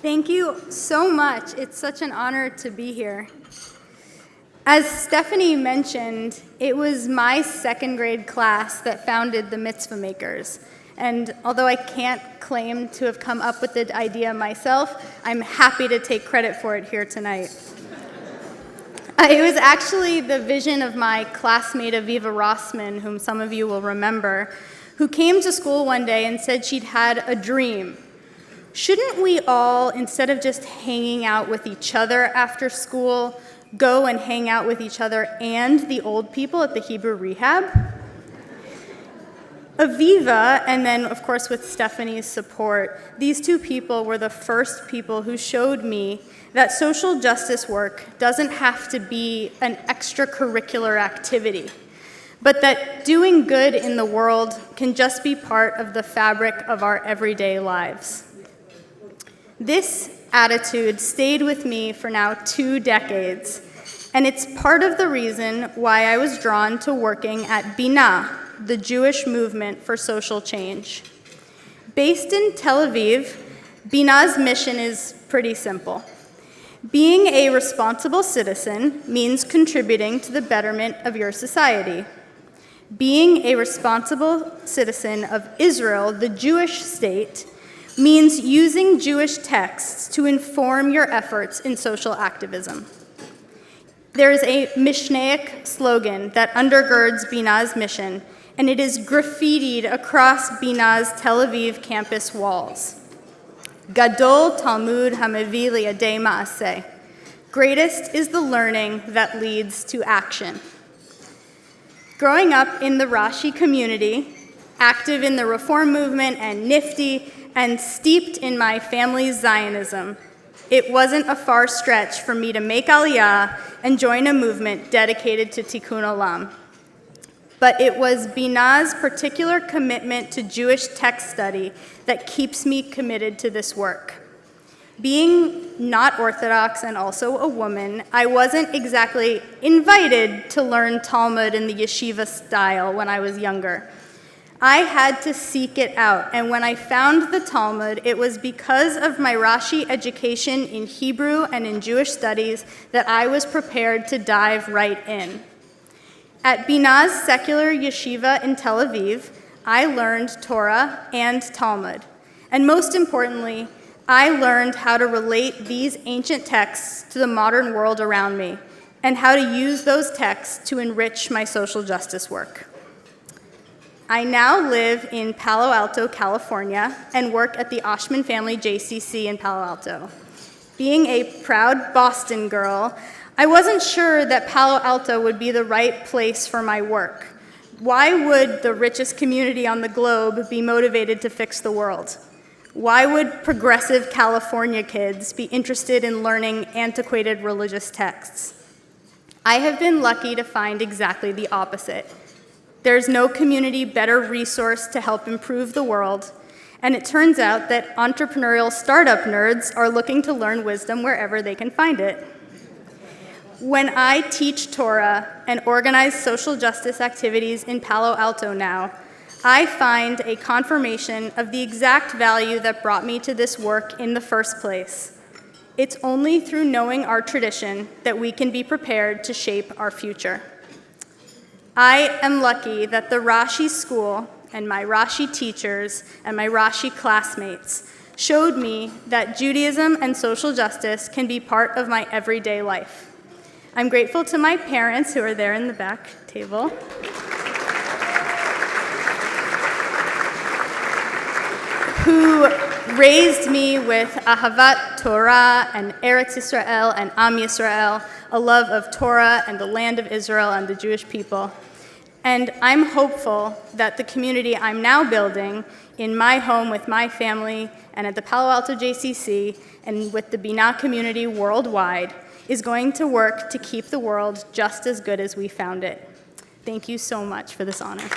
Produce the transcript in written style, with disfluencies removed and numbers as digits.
Thank you so much. It's such an honor to be here. As Stephanie mentioned, it was my second grade class that founded the Mitzvah Makers. And although I can't claim to have come up with the idea myself, I'm happy to take credit for it here tonight. It was actually the vision of my classmate Aviva Rossman, whom some of you will remember, who came to school one day and said she'd had a dream. Shouldn't we all, instead of just hanging out with each other after school, go and hang out with each other and the old people at the Hebrew Rehab? Aviva, and then of course with Stephanie's support, these two people were the first people who showed me that social justice work doesn't have to be an extracurricular activity, but that doing good in the world can just be part of the fabric of our everyday lives. This attitude stayed with me for now 2 decades, and it's part of the reason why I was drawn to working at Dena, the Jewish movement for social change. Based in Tel Aviv, Dena's mission is pretty simple. Being a responsible citizen means contributing to the betterment of your society. Being a responsible citizen of Israel, the Jewish state, means using Jewish texts to inform your efforts in social activism. There is a Mishnaic slogan that undergirds Dena's mission, and it is graffitied across Dena's Tel Aviv campus walls. Gadol Talmud Hamevi Li'adei Ma'aseh. Greatest is the learning that leads to action. Growing up in the Rashi community, active in the Reform movement and Nifty, and steeped in my family's Zionism, it wasn't a far stretch for me to make Aliyah and join a movement dedicated to Tikkun Alum. But it was Dena's particular commitment to Jewish text study that keeps me committed to this work. Being not Orthodox and also a woman, I wasn't exactly invited to learn Talmud in the yeshiva style when I was younger. I had to seek it out, and when I found the Talmud, it was because of my Rashi education in Hebrew and in Jewish studies that I was prepared to dive right in. At Dena's secular yeshiva in Tel Aviv, I learned Torah and Talmud, and most importantly, I learned how to relate these ancient texts to the modern world around me, and how to use those texts to enrich my social justice work. I now live in Palo Alto, California, and work at the Oshman Family JCC in Palo Alto. Being a proud Boston girl, I wasn't sure that Palo Alto would be the right place for my work. Why would the richest community on the globe be motivated to fix the world? Why would progressive California kids be interested in learning antiquated religious texts? I have been lucky to find exactly the opposite. There's no community better resourced to help improve the world, and it turns out that entrepreneurial startup nerds are looking to learn wisdom wherever they can find it. When I teach Torah and organize social justice activities in Palo Alto now, I find a confirmation of the exact value that brought me to this work in the first place. It's only through knowing our tradition that we can be prepared to shape our future. I am lucky that the Rashi school and my Rashi teachers and my Rashi classmates showed me that Judaism and social justice can be part of my everyday life. I'm grateful to my parents, who are there in the back table, who raised me with Ahavat Torah and Eretz Yisrael and Am Yisrael, a love of Torah and the land of Israel and the Jewish people. And I'm hopeful that the community I'm now building in my home with my family and at the Palo Alto JCC and with the Dena community worldwide is going to work to keep the world just as good as we found it. Thank you so much for this honor.